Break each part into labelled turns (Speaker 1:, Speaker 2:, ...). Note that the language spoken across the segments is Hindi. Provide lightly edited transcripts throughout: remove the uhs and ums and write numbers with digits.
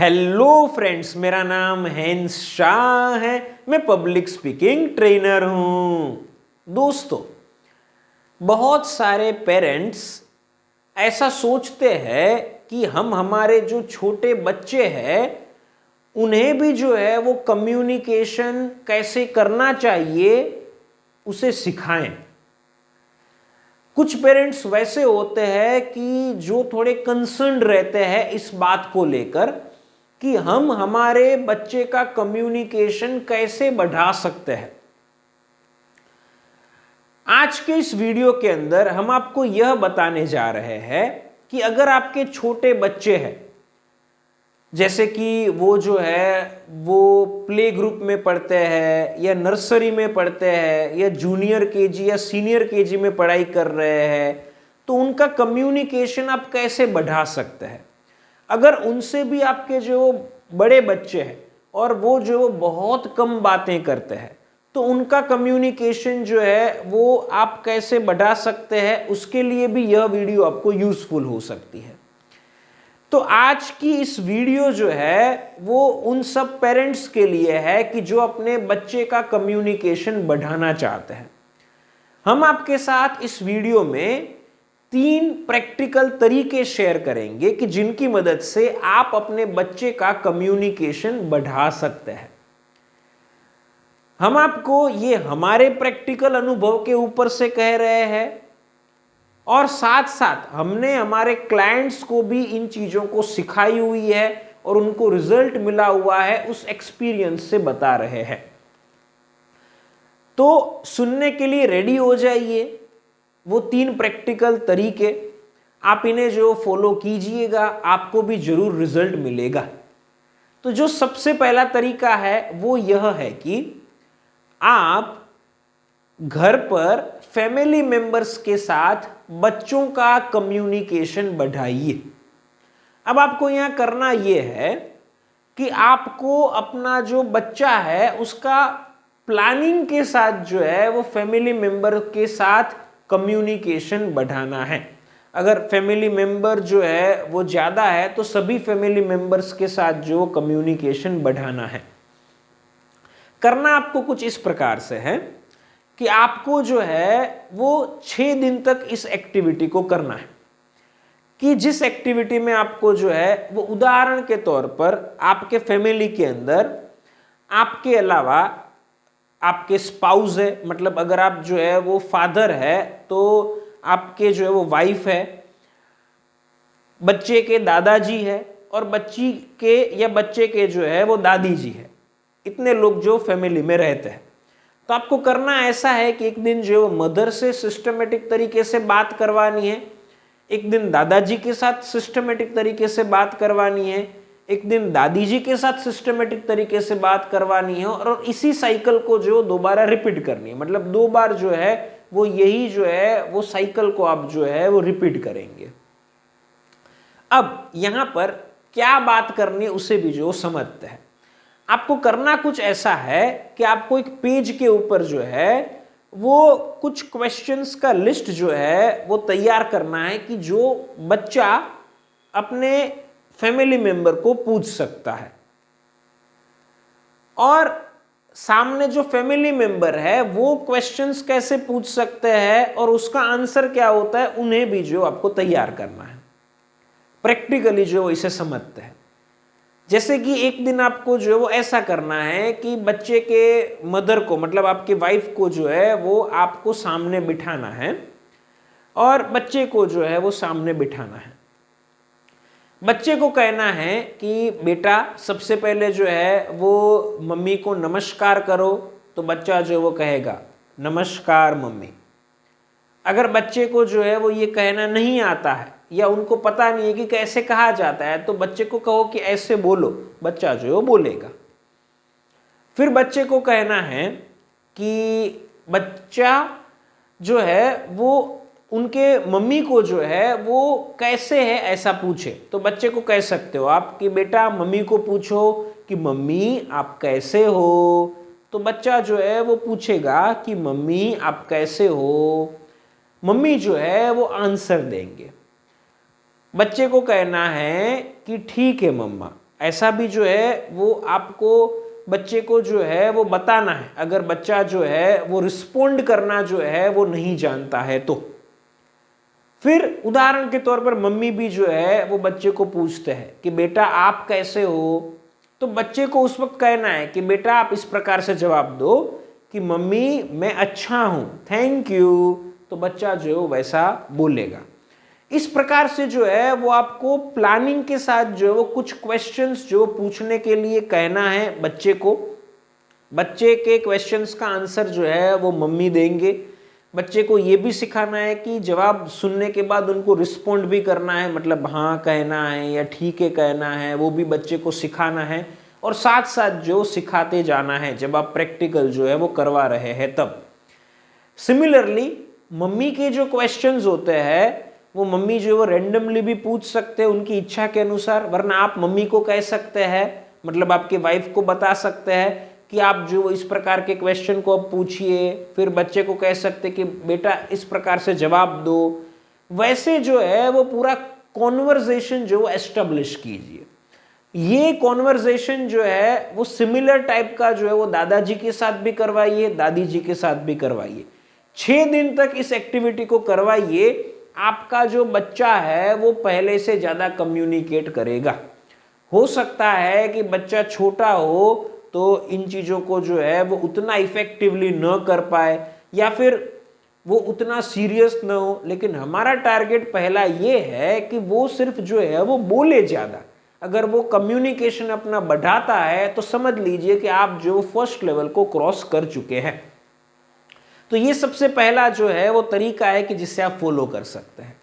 Speaker 1: हेलो फ्रेंड्स, मेरा नाम हैंस शाह है। मैं पब्लिक स्पीकिंग ट्रेनर हूं। दोस्तों, बहुत सारे पेरेंट्स ऐसा सोचते हैं कि हम हमारे जो छोटे बच्चे हैं उन्हें भी जो है वो कम्युनिकेशन कैसे करना चाहिए उसे सिखाएं। कुछ पेरेंट्स वैसे होते हैं कि जो थोड़े कंसर्न रहते हैं इस बात को लेकर कि हम हमारे बच्चे का कम्युनिकेशन कैसे बढ़ा सकते हैं। आज के इस वीडियो के अंदर हम आपको यह बताने जा रहे हैं कि अगर आपके छोटे बच्चे हैं, जैसे कि वो जो है वो प्ले ग्रुप में पढ़ते हैं या नर्सरी में पढ़ते हैं या जूनियर केजी या सीनियर केजी में पढ़ाई कर रहे हैं, तो उनका कम्युनिकेशन आप कैसे बढ़ा सकते हैं। अगर उनसे भी आपके जो बड़े बच्चे हैं और वो जो बहुत कम बातें करते हैं, तो उनका कम्युनिकेशन जो है वो आप कैसे बढ़ा सकते हैं, उसके लिए भी यह वीडियो आपको यूजफुल हो सकती है। तो आज की इस वीडियो जो है वो उन सब पेरेंट्स के लिए है कि जो अपने बच्चे का कम्युनिकेशन बढ़ाना चाहते हैं। हम आपके साथ इस वीडियो में 3 प्रैक्टिकल तरीके शेयर करेंगे कि जिनकी मदद से आप अपने बच्चे का कम्युनिकेशन बढ़ा सकते हैं। हम आपको ये हमारे प्रैक्टिकल अनुभव के ऊपर से कह रहे हैं और साथ साथ हमने हमारे क्लाइंट्स को भी इन चीजों को सिखाई हुई है और उनको रिजल्ट मिला हुआ है, उस एक्सपीरियंस से बता रहे हैं। तो सुनने के लिए रेडी हो जाइए। वो 3 प्रैक्टिकल तरीके आप इन्हें जो फॉलो कीजिएगा आपको भी जरूर रिजल्ट मिलेगा। तो जो सबसे पहला तरीका है वो यह है कि आप घर पर फैमिली मेंबर्स के साथ बच्चों का कम्युनिकेशन बढ़ाइए। अब आपको यहां करना यह है कि आपको अपना जो बच्चा है उसका प्लानिंग के साथ जो है वो फैमिली मेंबर के साथ कम्युनिकेशन बढ़ाना है। अगर फैमिली मेंबर जो है वो ज़्यादा है तो सभी फैमिली मेंबर्स के साथ जो कम्युनिकेशन बढ़ाना है। करना आपको कुछ इस प्रकार से है कि आपको जो है वो 6 दिन तक इस एक्टिविटी को करना है। कि जिस एक्टिविटी में आपको जो है वो उदाहरण के तौर पर आपके फैमिली के अंदर आपके अलावा आपके स्पाउस है, मतलब अगर आप जो है वो फादर है तो आपके जो है वो वाइफ है, बच्चे के दादाजी है और बच्ची के या बच्चे के जो है वो दादी जी है। इतने लोग जो फैमिली में रहते हैं। तो आपको करना ऐसा है कि एक दिन जो मदर से सिस्टमेटिक तरीके से बात करवानी है, एक दिन दादाजी के साथ सिस्टमेटिक तरीके से बात करवानी है, एक दिन दादी जी के साथ सिस्टमेटिक तरीके से बात करवानी है और इसी साइकिल को जो दोबारा रिपीट करनी है। मतलब 2 बार जो है वो यही जो है वो साइकिल को आप जो है वो रिपीट करेंगे। अब यहां पर क्या बात करनी है उसे भी जो समझते हैं। आपको करना कुछ ऐसा है कि आपको एक पेज के ऊपर जो है वो कुछ क्वेश्चंस का लिस्ट जो है वो तैयार करना है कि जो बच्चा अपने फैमिली मेंबर को पूछ सकता है। और सामने जो फैमिली मेंबर है वो क्वेश्चंस कैसे पूछ सकते हैं और उसका आंसर क्या होता है, उन्हें भी जो आपको तैयार करना है। प्रैक्टिकली जो इसे समझते हैं। जैसे कि एक दिन आपको जो है वो ऐसा करना है कि बच्चे के मदर को, मतलब आपकी वाइफ को जो है वो आपको सामने बिठाना है और बच्चे को जो है वो सामने बिठाना है। बच्चे को कहना है कि बेटा सबसे पहले जो है वो मम्मी को नमस्कार करो, तो बच्चा जो है वो कहेगा नमस्कार मम्मी। अगर बच्चे को जो है वो ये कहना नहीं आता है या उनको पता नहीं है कि कैसे कहा जाता है, तो बच्चे को कहो कि ऐसे बोलो, बच्चा जो है वो बोलेगा। फिर बच्चे को कहना है कि बच्चा जो है वो उनके मम्मी को जो है वो कैसे है ऐसा पूछे। तो बच्चे को कह सकते हो आप कि बेटा मम्मी को पूछो कि मम्मी आप कैसे हो। तो बच्चा जो है वो पूछेगा कि मम्मी आप कैसे हो। मम्मी जो है वो आंसर देंगे। बच्चे को कहना है कि ठीक है मम्मा, ऐसा भी जो है वो आपको बच्चे को जो है वो बताना है, अगर बच्चा जो है वो रिस्पोंड करना जो है वो नहीं जानता है तो। फिर उदाहरण के तौर पर मम्मी भी जो है वो बच्चे को पूछते हैं कि बेटा आप कैसे हो, तो बच्चे को उस वक्त कहना है कि बेटा आप इस प्रकार से जवाब दो कि मम्मी मैं अच्छा हूं, थैंक यू, तो बच्चा जो वैसा बोलेगा। इस प्रकार से जो है वो आपको प्लानिंग के साथ जो है वो कुछ क्वेश्चंस जो पूछने के लिए कहना है बच्चे को। बच्चे के क्वेश्चंस का आंसर जो है वो मम्मी देंगे। बच्चे को ये भी सिखाना है कि जवाब सुनने के बाद उनको रिस्पोंड भी करना है, मतलब हाँ कहना है या ठीक है कहना है, वो भी बच्चे को सिखाना है। और साथ साथ जो सिखाते जाना है जब आप प्रैक्टिकल जो है वो करवा रहे हैं तब। सिमिलरली मम्मी के जो क्वेश्चंस होते हैं वो मम्मी जो वो रैंडमली भी पूछ सकते हैं उनकी इच्छा के अनुसार, वरना आप मम्मी को कह सकते हैं, मतलब आपके वाइफ को बता सकते हैं कि आप जो इस प्रकार के क्वेश्चन को अब पूछिए, फिर बच्चे को कह सकते कि बेटा इस प्रकार से जवाब दो। वैसे जो है वो पूरा कॉन्वर्जेशन जो एस्टेब्लिश कीजिए। ये कॉन्वर्जेशन जो है वो सिमिलर टाइप का जो है वो दादाजी के साथ भी करवाइए, दादी जी के साथ भी करवाइए। 6 दिन तक इस एक्टिविटी को करवाइए। आपका जो बच्चा है वो पहले से ज्यादा कम्युनिकेट करेगा। हो सकता है कि बच्चा छोटा हो तो इन चीजों को जो है वो उतना इफेक्टिवली न कर पाए या फिर वो उतना सीरियस न हो, लेकिन हमारा टारगेट पहला ये है कि वो सिर्फ जो है वो बोले ज्यादा। अगर वो कम्युनिकेशन अपना बढ़ाता है तो समझ लीजिए कि आप जो फर्स्ट लेवल को क्रॉस कर चुके हैं। तो ये सबसे पहला जो है वो तरीका है कि जिससे आप फॉलो कर सकते हैं।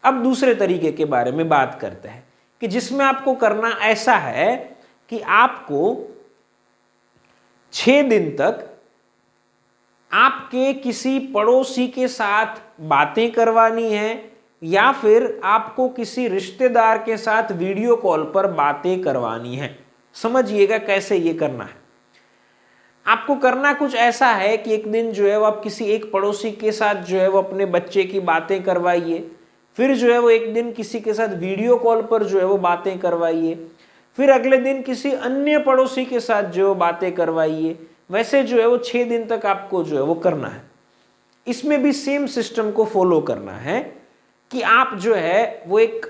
Speaker 1: अब दूसरे तरीके के बारे में बात करते हैं कि जिसमें आपको करना ऐसा है कि आपको 6 दिन तक आपके किसी पड़ोसी के साथ बातें करवानी है या फिर आपको किसी रिश्तेदार के साथ वीडियो कॉल पर बातें करवानी है। समझिएगा कैसे ये करना है। आपको करना कुछ ऐसा है कि एक दिन जो है वो आप किसी एक पड़ोसी के साथ जो है वो अपने बच्चे की बातें करवाइए, फिर जो है वो एक दिन किसी के साथ वीडियो कॉल पर जो है वो बातें करवाइए, फिर अगले दिन किसी अन्य पड़ोसी के साथ जो बातें करवाइए। वैसे जो है वो 6 दिन तक आपको जो है वो करना है। इसमें भी सेम सिस्टम को फॉलो करना है कि आप जो है वो एक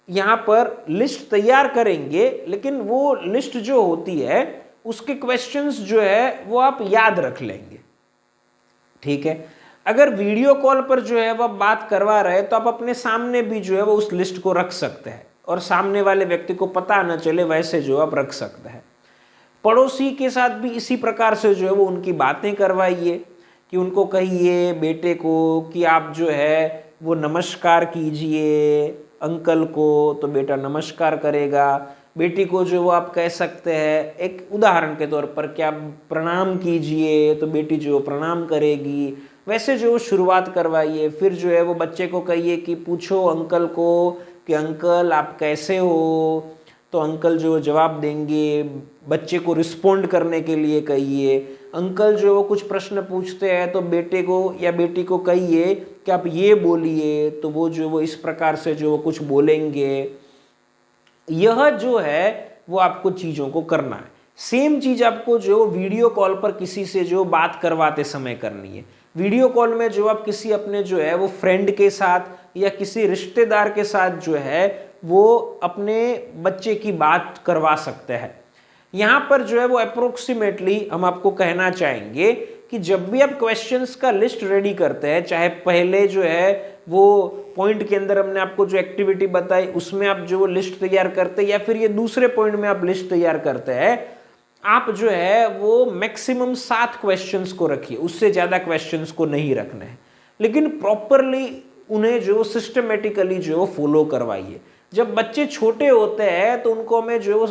Speaker 1: यहाँ पर लिस्ट तैयार करेंगे, लेकिन वो लिस्ट जो होती है उसके क्वेश्चंस जो है वो आप याद रख लेंगे। ठीक है, अगर वीडियो कॉल पर जो है वो आप बात करवा रहे हैं तो आप अपने सामने भी जो है वो उस लिस्ट को रख सकते हैं और सामने वाले व्यक्ति को पता न चले, वैसे जो आप रख सकते हैं। पड़ोसी के साथ भी इसी प्रकार से जो है वो उनकी बातें करवाइए कि उनको कहिए बेटे को कि आप जो है वो नमस्कार कीजिए अंकल को, तो बेटा नमस्कार करेगा। बेटी को जो वो आप कह सकते हैं एक उदाहरण के तौर पर कि आप प्रणाम कीजिए, तो बेटी जो प्रणाम करेगी। वैसे जो शुरुआत करवाइए। फिर जो है वो बच्चे को कहिए कि पूछो अंकल को कि अंकल आप कैसे हो, तो अंकल जो जवाब देंगे। बच्चे को रिस्पोंड करने के लिए कहिए। अंकल जो वो कुछ प्रश्न पूछते हैं तो बेटे को या बेटी को कहिए कि आप ये बोलिए, तो वो जो वो इस प्रकार से जो वो कुछ बोलेंगे। यह जो है वो आपको चीज़ों को करना है। सेम चीज़ आपको जो वीडियो कॉल पर किसी से जो बात करवाते समय करनी है। वीडियो कॉल में जो आप किसी अपने जो है वो फ्रेंड के साथ या किसी रिश्तेदार के साथ जो है वो अपने बच्चे की बात करवा सकते हैं। यहाँ पर जो है वो अप्रोक्सीमेटली हम आपको कहना चाहेंगे कि जब भी आप क्वेश्चंस का लिस्ट रेडी करते हैं, चाहे पहले जो है वो पॉइंट के अंदर हमने आपको जो एक्टिविटी बताई उसमें आप जो वो लिस्ट तैयार करते हैं या फिर ये दूसरे पॉइंट में आप लिस्ट तैयार करते हैं, आप जो है वो मैक्सिमम 7 क्वेश्चंस को रखिए, उससे ज़्यादा क्वेश्चंस को नहीं रखना है। लेकिन प्रॉपरली उन्हें जो सिस्टमेटिकली जो वो फॉलो करवाइए। जब बच्चे छोटे होते हैं तो उनको हमें जो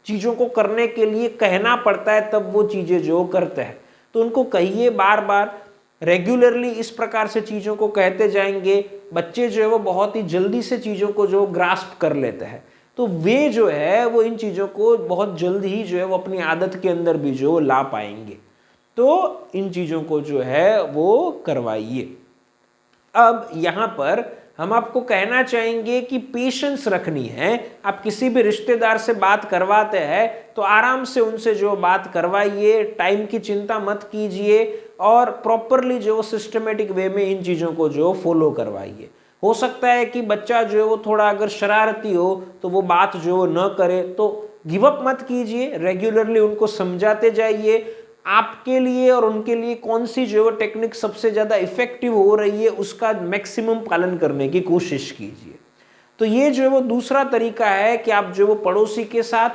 Speaker 1: चीज़ों को करने के लिए कहना पड़ता है, तब वो चीज़ें जो करते हैं। तो उनको कहिए बार बार, रेगुलरली इस प्रकार से चीज़ों को कहते जाएंगे। बच्चे जो है वो बहुत ही जल्दी से चीज़ों को जो ग्रास्प कर लेते हैं, तो वे जो है वो इन चीज़ों को बहुत जल्द ही जो है वो अपनी आदत के अंदर भी जो ला पाएंगे। तो इन चीज़ों को जो है वो करवाइए। अब यहाँ पर हम आपको कहना चाहेंगे कि पेशेंस रखनी है। आप किसी भी रिश्तेदार से बात करवाते हैं तो आराम से उनसे जो बात करवाइए, टाइम की चिंता मत कीजिए और प्रॉपरली जो सिस्टमेटिक वे में इन चीज़ों को जो फॉलो करवाइए। हो सकता है कि बच्चा जो है वो थोड़ा अगर शरारती हो तो वो बात जो न करे, तो गिव अप मत कीजिए, रेगुलरली उनको समझाते जाइए। आपके लिए और उनके लिए कौन सी जो टेक्निक सबसे ज़्यादा इफेक्टिव हो रही है उसका मैक्सिमम पालन करने की कोशिश कीजिए। तो ये जो है वो दूसरा तरीका है कि आप जो वो पड़ोसी के साथ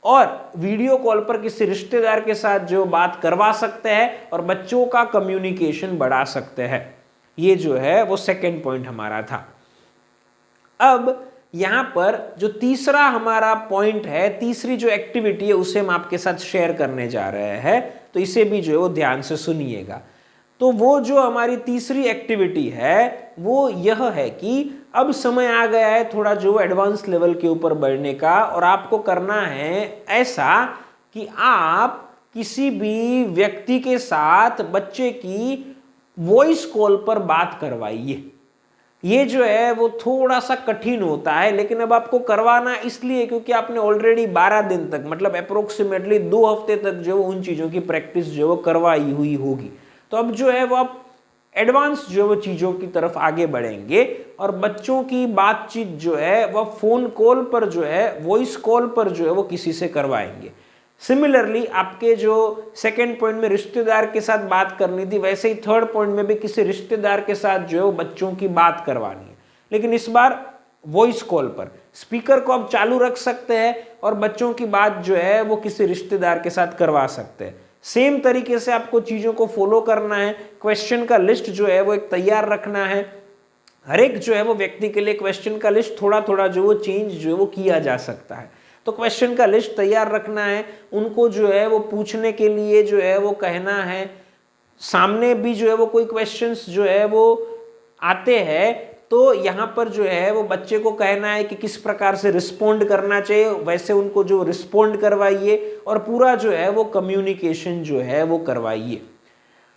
Speaker 1: और वीडियो कॉल पर किसी रिश्तेदार के साथ जो बात करवा सकते हैं और बच्चों का कम्युनिकेशन बढ़ा सकते हैं। ये जो है वो सेकंड पॉइंट हमारा था। अब यहां पर जो तीसरा हमारा पॉइंट है, तीसरी जो एक्टिविटी है उसे हम आपके साथ शेयर करने जा रहे हैं, तो इसे भी जो है वो ध्यान से सुनिएगा। तो वो जो हमारी तीसरी एक्टिविटी है वो यह है कि अब समय आ गया है थोड़ा जो एडवांस लेवल के ऊपर बढ़ने का, और आपको करना है ऐसा कि आप किसी भी व्यक्ति के साथ बच्चे की वॉइस कॉल पर बात करवाइए। ये जो है वो थोड़ा सा कठिन होता है, लेकिन अब आपको करवाना इसलिए क्योंकि आपने ऑलरेडी 12 दिन तक मतलब अप्रोक्सीमेटली 2 हफ्ते तक जो उन चीज़ों की प्रैक्टिस जो वो करवाई हुई होगी। तो अब जो है वो आप एडवांस जो वो चीज़ों की तरफ आगे बढ़ेंगे और बच्चों की बातचीत जो है वह फ़ोन कॉल पर जो है, वॉइस कॉल पर जो है वो किसी से करवाएंगे। सिमिलरली आपके जो सेकेंड पॉइंट में रिश्तेदार के साथ बात करनी थी, वैसे ही थर्ड पॉइंट में भी किसी रिश्तेदार के साथ जो है वो बच्चों की बात करवानी है, लेकिन इस बार वॉइस कॉल पर। स्पीकर को आप चालू रख सकते हैं और बच्चों की बात जो है वो किसी रिश्तेदार के साथ करवा सकते हैं। सेम तरीके से आपको चीज़ों को फॉलो करना है। क्वेश्चन का लिस्ट जो है वो एक तैयार रखना है। हर एक जो है वो व्यक्ति के लिए क्वेश्चन का लिस्ट थोड़ा थोड़ा जो वो चेंज जो है वो किया जा सकता है। तो क्वेश्चन का लिस्ट तैयार रखना है, उनको जो है वो पूछने के लिए जो है वो कहना है। सामने भी जो है वो कोई क्वेश्चंस जो है वो आते हैं तो यहाँ पर जो है वो बच्चे को कहना है कि किस प्रकार से रिस्पोंड करना चाहिए, वैसे उनको जो रिस्पोंड करवाइए और पूरा जो है वो कम्युनिकेशन जो है वो करवाइए।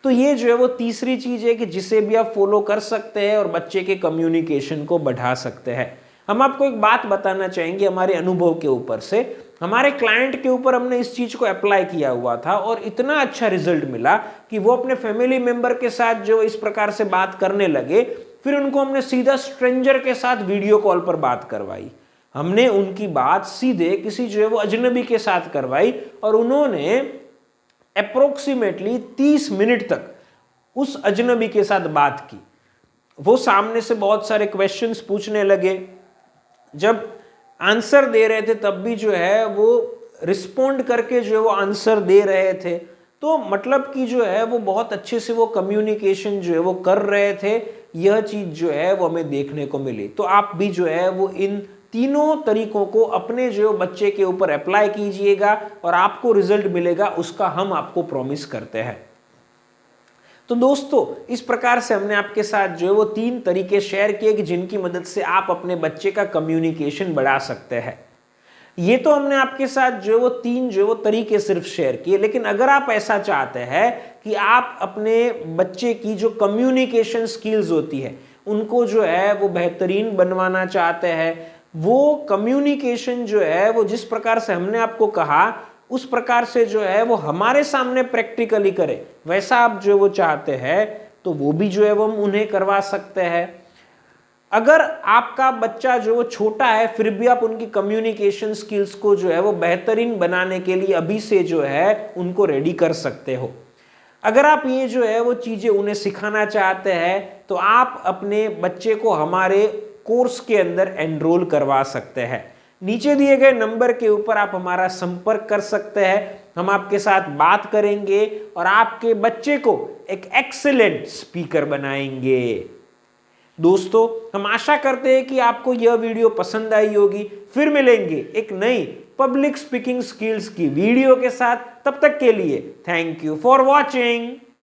Speaker 1: तो ये जो है वो तीसरी चीज़ है कि जिसे भी आप फॉलो कर सकते हैं और बच्चे के कम्युनिकेशन को बढ़ा सकते हैं। हम आपको एक बात बताना चाहेंगे हमारे अनुभव के ऊपर से। हमारे क्लाइंट के ऊपर हमने इस चीज़ को अप्लाई किया हुआ था और इतना अच्छा रिजल्ट मिला कि वो अपने फैमिली मेंबर के साथ जो इस प्रकार से बात करने लगे। फिर उनको हमने सीधा स्ट्रेंजर के साथ वीडियो कॉल पर बात करवाई। हमने उनकी बात सीधे किसी जो है वो अजनबी के साथ करवाई और उन्होंने अप्रोक्सीमेटली 30 मिनट तक उस अजनबी के साथ बात की। वो सामने से बहुत सारे क्वेश्चंस पूछने लगे, जब आंसर दे रहे थे तब भी जो है वो रिस्पोंड करके जो है वो आंसर दे रहे थे। तो मतलब कि जो है वो बहुत अच्छे से वो कम्युनिकेशन जो है वो कर रहे थे। यह चीज़ जो है वो हमें देखने को मिली। तो आप भी जो है वो इन तीनों तरीकों को अपने जो बच्चे के ऊपर अप्लाई कीजिएगा और आपको रिजल्ट मिलेगा, उसका हम आपको प्रॉमिस करते हैं। तो दोस्तों इस प्रकार से हमने आपके साथ जो है वो 3 तरीके शेयर किए कि जिनकी मदद से आप अपने बच्चे का कम्युनिकेशन बढ़ा सकते हैं। ये तो हमने आपके साथ जो है वो 3 जो है वो तरीके सिर्फ शेयर किए, लेकिन अगर आप ऐसा चाहते हैं कि आप अपने बच्चे की जो कम्युनिकेशन स्किल्स होती है उनको जो है वो बेहतरीन बनवाना चाहते हैं, वो कम्युनिकेशन जो है वो जिस प्रकार से हमने आपको कहा उस प्रकार से जो है वो हमारे सामने प्रैक्टिकली करे, वैसा आप जो वो चाहते हैं तो वो भी जो है वो हम उन्हें करवा सकते हैं। अगर आपका बच्चा जो वो छोटा है फिर भी आप उनकी कम्युनिकेशन स्किल्स को जो है वो बेहतरीन बनाने के लिए अभी से जो है उनको रेडी कर सकते हो। अगर आप ये जो है वो चीज़ें उन्हें सिखाना चाहते हैं तो आप अपने बच्चे को हमारे कोर्स के अंदर एनरोल करवा सकते हैं। नीचे दिए गए नंबर के ऊपर आप हमारा संपर्क कर सकते हैं। हम आपके साथ बात करेंगे और आपके बच्चे को एक एक्सीलेंट स्पीकर बनाएंगे। दोस्तों हम आशा करते हैं कि आपको यह वीडियो पसंद आई होगी। फिर मिलेंगे एक नई पब्लिक स्पीकिंग स्किल्स की वीडियो के साथ। तब तक के लिए थैंक यू फॉर वॉचिंग।